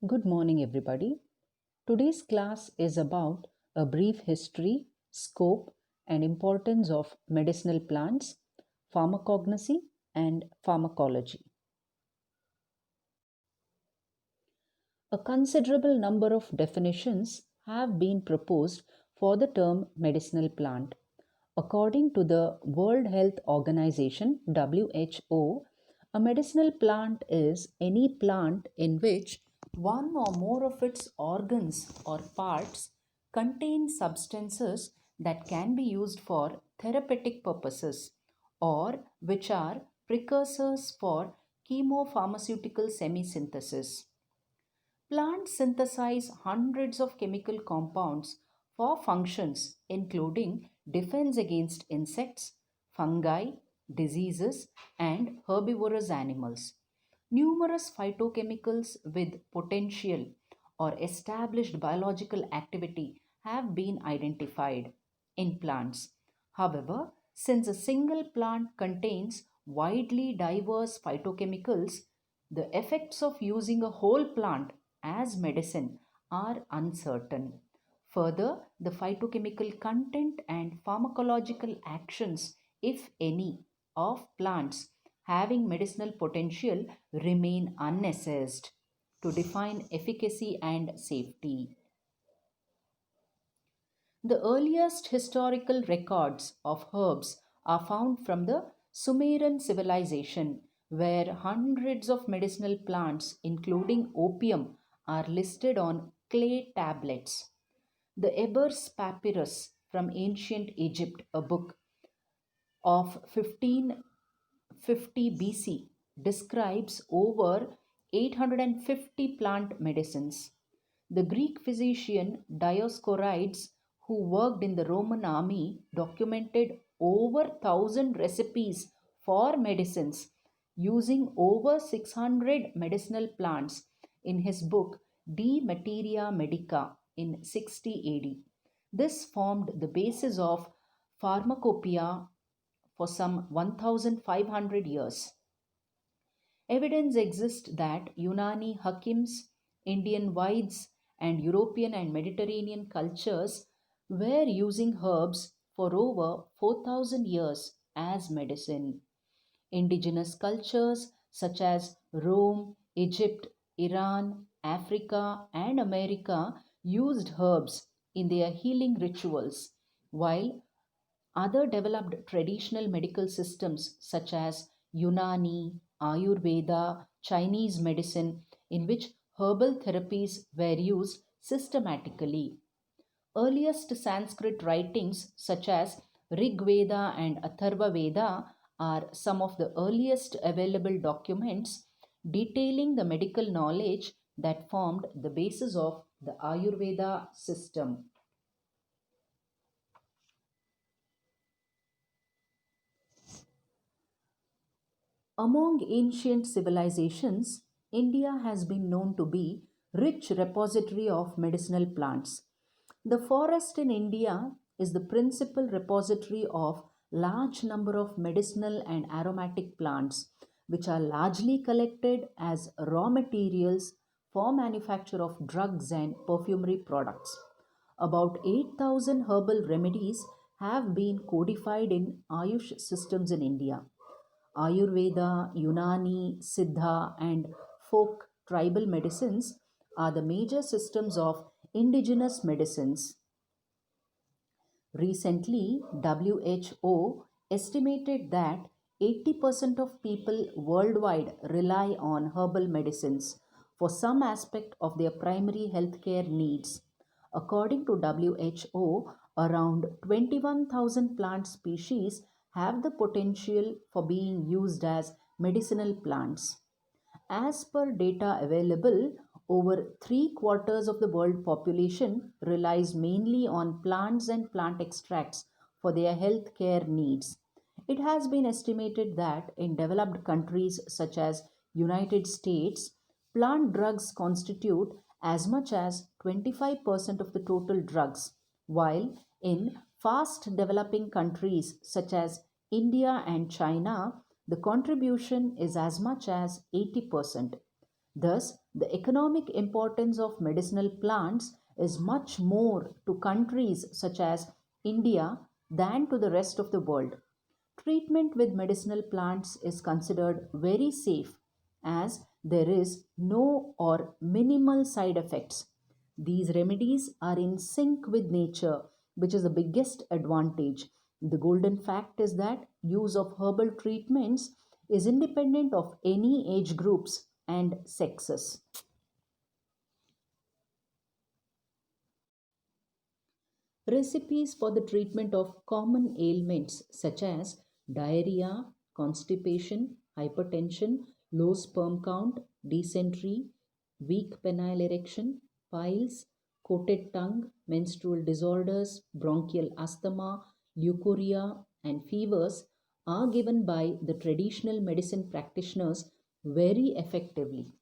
Good morning, everybody. Today's class is about a brief history, scope, and importance of medicinal plants, pharmacognosy, and pharmacology. A considerable number of definitions have been proposed for the term medicinal plant. According to the World Health Organization (WHO), a medicinal plant is any plant in which one or more of its organs or parts contain substances that can be used for therapeutic purposes or which are precursors for chemopharmaceutical semisynthesis. Plants synthesize hundreds of chemical compounds for functions including defense against insects, fungi, diseases, and herbivorous animals. Numerous phytochemicals with potential or established biological activity have been identified in plants. However, since a single plant contains widely diverse phytochemicals, the effects of using a whole plant as medicine are uncertain. Further, the phytochemical content and pharmacological actions, if any, of plants having medicinal potential remain unassessed to define efficacy and safety. The earliest historical records of herbs are found from the Sumerian civilization, where hundreds of medicinal plants, including opium, are listed on clay tablets. The Ebers Papyrus from ancient Egypt, a book of 1550 BC, describes over 850 plant medicines. The Greek physician Dioscorides, who worked in the Roman army, documented over 1,000 recipes for medicines using over 600 medicinal plants in his book De Materia Medica in 60 AD. This formed the basis of pharmacopoeia for some 1,500 years. Evidence exists that Unani Hakims, Indian Vaids, and European and Mediterranean cultures were using herbs for over 4,000 years as medicine. Indigenous cultures such as Rome, Egypt, Iran, Africa, and America used herbs in their healing rituals, while other developed traditional medical systems such as Unani, Ayurveda, Chinese medicine, in which herbal therapies were used systematically. Earliest Sanskrit writings such as Rig Veda and Atharva Veda are some of the earliest available documents detailing the medical knowledge that formed the basis of the Ayurveda system. Among ancient civilizations, India has been known to be rich repository of medicinal plants. The forest in India is the principal repository of large number of medicinal and aromatic plants which are largely collected as raw materials for manufacture of drugs and perfumery products. About 8,000 herbal remedies have been codified in Ayush systems in India. Ayurveda, Unani, Siddha, and folk tribal medicines are the major systems of indigenous medicines. Recently, WHO estimated that 80% of people worldwide rely on herbal medicines for some aspect of their primary healthcare needs. According to WHO, around 21,000 plant species have the potential for being used as medicinal plants. As per data available, over three quarters of the world population relies mainly on plants and plant extracts for their health care needs. It has been estimated that in developed countries such as United States, plant drugs constitute as much as 25% of the total drugs, while in fast developing countries such as India and China, the contribution is as much as 80%. Thus, the economic importance of medicinal plants is much more to countries such as India than to the rest of the world. Treatment with medicinal plants is considered very safe as there is no or minimal side effects. These remedies are in sync with nature, which is the biggest advantage. The golden fact is that use of herbal treatments is independent of any age groups and sexes. Recipes for the treatment of common ailments such as diarrhea, constipation, hypertension, low sperm count, dysentery, weak penile erection, piles, coated tongue, menstrual disorders, bronchial asthma, leukorrhea, and fevers are given by the traditional medicine practitioners very effectively.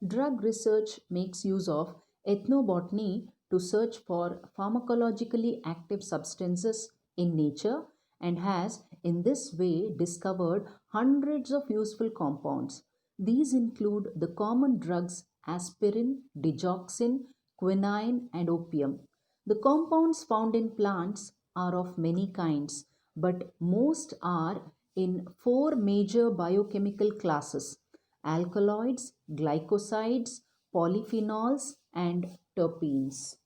Drug research makes use of ethnobotany to search for pharmacologically active substances in nature and has, in this way, discovered hundreds of useful compounds. These include the common drugs aspirin, digoxin, quinine, and opium. The compounds found in plants are of many kinds, but most are in four major biochemical classes: alkaloids, glycosides, polyphenols, and terpenes.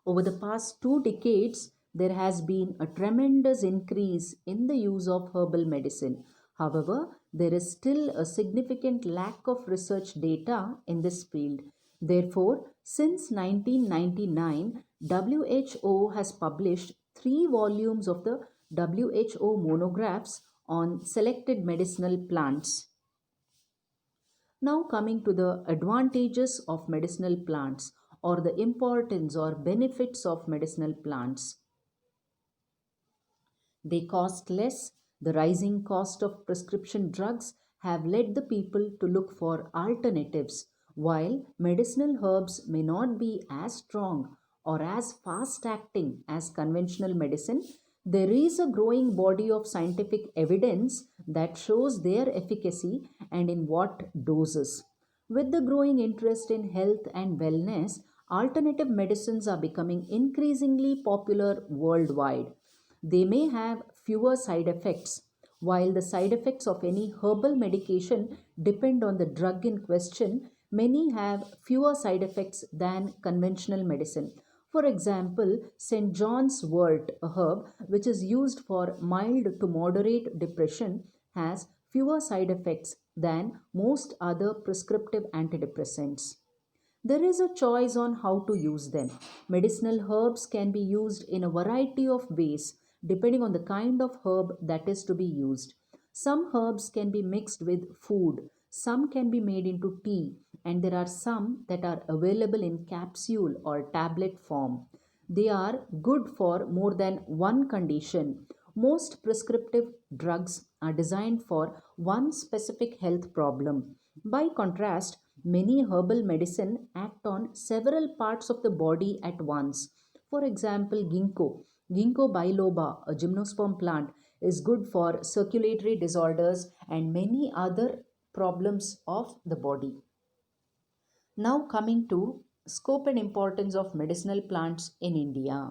Over the past 2 decades, there has been a tremendous increase in the use of herbal medicine. However, there is still a significant lack of research data in this field. Therefore, since 1999, WHO has published 3 volumes of the WHO monographs on selected medicinal plants. Now, coming to the advantages of medicinal plants or the importance or benefits of medicinal plants. They cost less. The rising cost of prescription drugs have led the people to look for alternatives. While medicinal herbs may not be as strong or as fast acting as conventional medicine, there is a growing body of scientific evidence that shows their efficacy and in what doses. With the growing interest in health and wellness, alternative medicines are becoming increasingly popular worldwide. They may have fewer side effects. While the side effects of any herbal medication depend on the drug in question, many have fewer side effects than conventional medicine. For example, St. John's wort, a herb which is used for mild to moderate depression, has fewer side effects than most other prescriptive antidepressants. There is a choice on how to use them. Medicinal herbs can be used in a variety of ways depending on the kind of herb that is to be used. Some herbs can be mixed with food, some can be made into tea, and there are some that are available in capsule or tablet form. They are good for more than one condition. Most prescriptive drugs are designed for one specific health problem. By contrast, many herbal medicine act on several parts of the body at once. For example, ginkgo biloba, a gymnosperm plant, is good for circulatory disorders and many other problems of the body. Now coming to scope and importance of medicinal plants in India.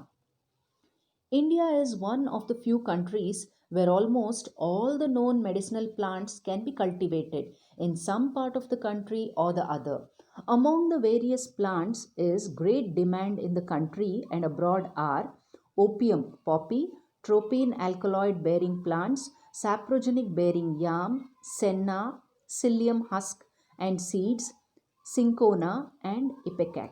India is one of the few countries where almost all the known medicinal plants can be cultivated in some part of the country or the other. Among the various plants is great demand in the country and abroad are opium, poppy, tropine alkaloid bearing plants, saprogenic bearing yam, senna, psyllium husk and seeds, cinchona and ipecac.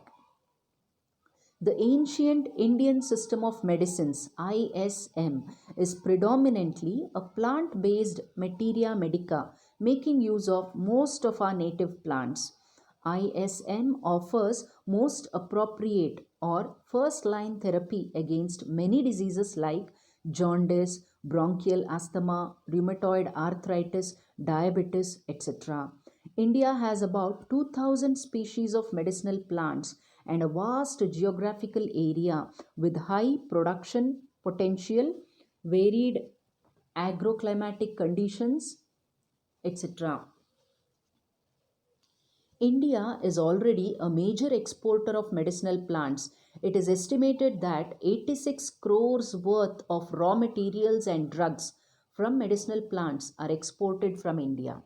The ancient Indian system of medicines ISM is predominantly a plant based materia medica, making use of most of our native plants. ISM offers most appropriate or first line therapy against many diseases like jaundice, bronchial asthma, rheumatoid arthritis, diabetes, etc. India has about 2000 species of medicinal plants and a vast geographical area with high production potential, varied agroclimatic conditions, etc. India is already a major exporter of medicinal plants. It is estimated that 86 crores worth of raw materials and drugs from medicinal plants are exported from India.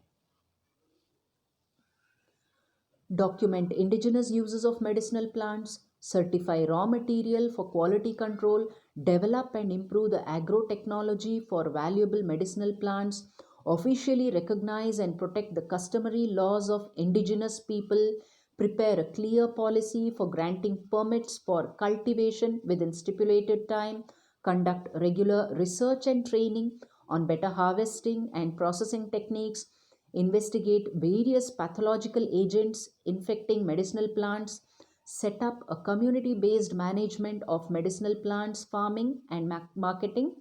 Document indigenous uses of medicinal plants, certify raw material for quality control, develop and improve the agrotechnology for valuable medicinal plants, officially recognize and protect the customary laws of indigenous people, prepare a clear policy for granting permits for cultivation within stipulated time, conduct regular research and training on better harvesting and processing techniques, investigate various pathological agents infecting medicinal plants, set up a community based management of medicinal plants farming and marketing,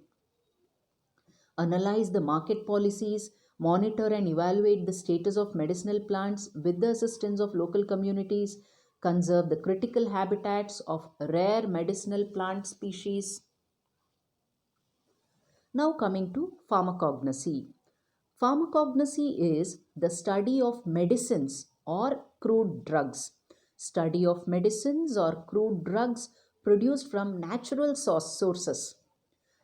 analyze the market policies, monitor and evaluate the status of medicinal plants with the assistance of local communities, conserve the critical habitats of rare medicinal plant species. Now, coming to pharmacognosy. Pharmacognosy is the study of medicines or crude drugs. Study of medicines or crude drugs produced from natural sources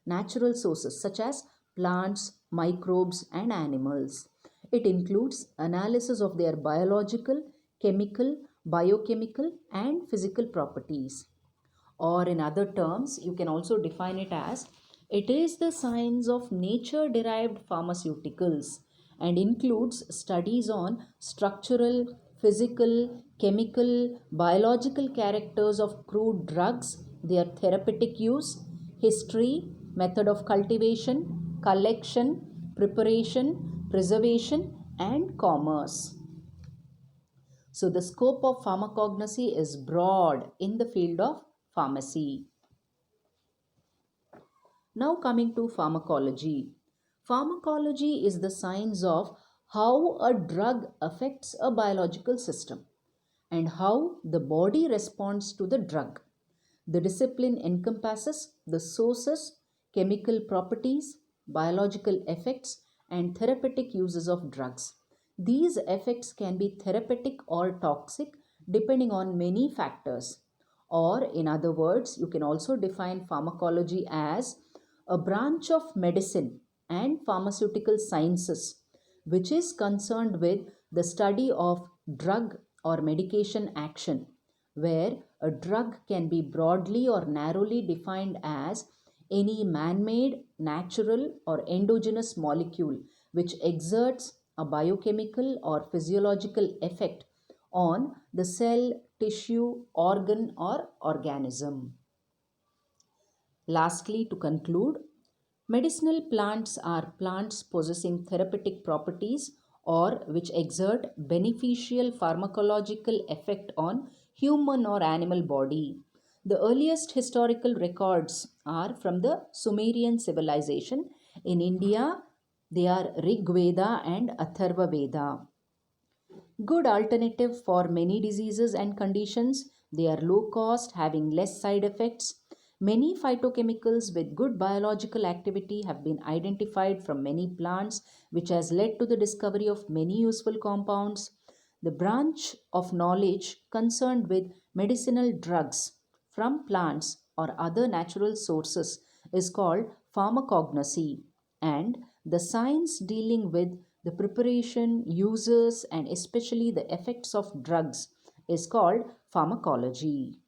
such as plants, microbes, and animals. It includes analysis of their biological, chemical, biochemical, and physical properties. Or, in other terms, you can also define it as it is the science of nature derived pharmaceuticals and includes studies on structural, physical, chemical, biological characters of crude drugs, their therapeutic use, history, method of cultivation, collection, preparation, preservation, and commerce. So, the scope of pharmacognosy is broad in the field of pharmacy. Now, coming to pharmacology. Pharmacology is the science of how a drug affects a biological system and how the body responds to the drug. The discipline encompasses the sources, chemical properties, biological effects, and therapeutic uses of drugs. These effects can be therapeutic or toxic depending on many factors. Or, in other words, you can also define pharmacology as a branch of medicine and pharmaceutical sciences which is concerned with the study of drug or medication action, where a drug can be broadly or narrowly defined as any man made, natural, or endogenous molecule which exerts a biochemical or physiological effect on the cell, tissue, organ, or organism. Lastly, to conclude, medicinal plants are plants possessing therapeutic properties or which exert beneficial pharmacological effect on human or animal body. The earliest historical records are from the Sumerian civilization. In India, they are Rig Veda and Atharva Veda. Good alternative for many diseases and conditions. They are low cost, having less side effects. Many phytochemicals with good biological activity have been identified from many plants, which has led to the discovery of many useful compounds. The branch of knowledge concerned with medicinal drugs from plants or other natural sources is called pharmacognosy, and the science dealing with the preparation, uses, and especially the effects of drugs is called pharmacology.